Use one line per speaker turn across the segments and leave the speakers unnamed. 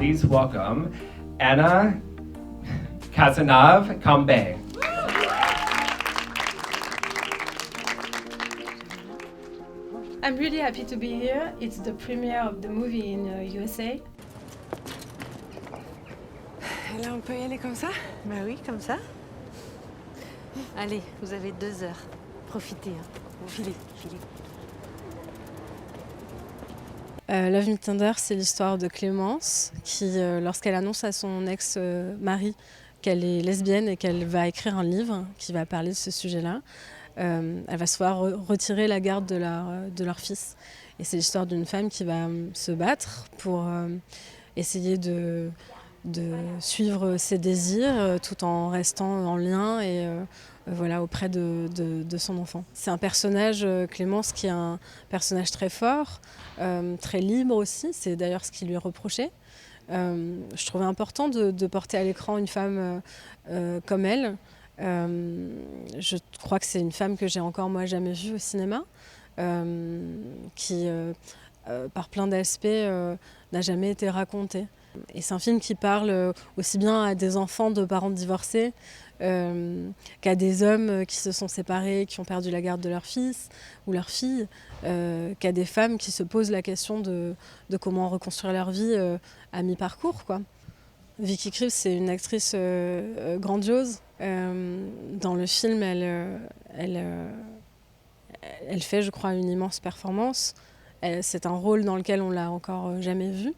please welcome Anna Cazenave-Cambay.
I'm really happy to be here. It's the premiere of the movie in USA.
Et là, on peut y aller comme ça?
Bah oui, comme ça. Allez, vous avez 2 heures. Profitez. Filez.
Love Me Tender, c'est l'histoire de Clémence qui, lorsqu'elle annonce à son ex-mari qu'elle est lesbienne et qu'elle va écrire un livre qui va parler de ce sujet-là, elle va se voir retirer la garde de leur fils. Et c'est l'histoire d'une femme qui va se battre pour essayer de suivre ses désirs tout en restant en lien et auprès de son enfant. C'est un personnage, Clémence, qui est un personnage très fort, très libre aussi, c'est d'ailleurs ce qui lui est reproché. Je trouvais important de porter à l'écran une femme comme elle. Je crois que c'est une femme que j'ai encore moi jamais vue au cinéma, qui par plein d'aspects n'a jamais été racontée. Et c'est un film qui parle aussi bien à des enfants de parents divorcés qu'à des hommes qui se sont séparés, qui ont perdu la garde de leur fils ou leur fille, qu'à des femmes qui se posent la question de comment reconstruire leur vie à mi-parcours, quoi. Vicky Krieps, c'est une actrice grandiose. Dans le film, elle fait, je crois, une immense performance. C'est un rôle dans lequel on l'a encore jamais vu,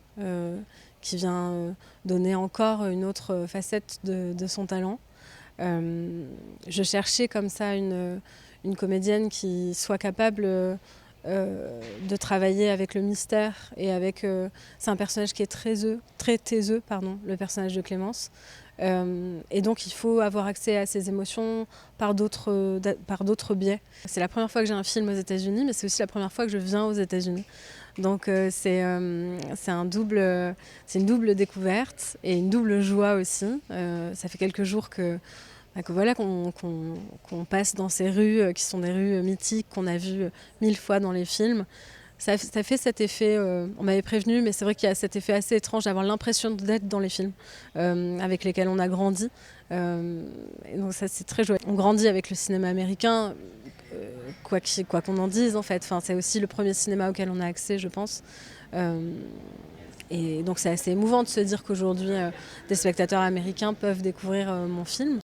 qui vient donner encore une autre facette de son talent. Je cherchais comme ça une comédienne qui soit capable de travailler avec le mystère et avec... c'est un personnage qui est très taiseux, le personnage de Clémence. Et donc il faut avoir accès à ses émotions par d'autres biais. C'est la première fois que j'ai un film aux États-Unis, mais c'est aussi la première fois que je viens aux États-Unis. Donc c'est une double découverte et une double joie aussi. Ça fait quelques jours qu'on passe dans ces rues qui sont des rues mythiques qu'on a vues 1000 fois dans les films. Ça fait cet effet, on m'avait prévenu, mais c'est vrai qu'il y a cet effet assez étrange d'avoir l'impression d'être dans les films avec lesquels on a grandi. Et donc ça, c'est très joyeux. On grandit avec le cinéma américain, quoi qu'on en dise en fait. Enfin, c'est aussi le premier cinéma auquel on a accès, je pense. Et donc c'est assez émouvant de se dire qu'aujourd'hui, des spectateurs américains peuvent découvrir mon film.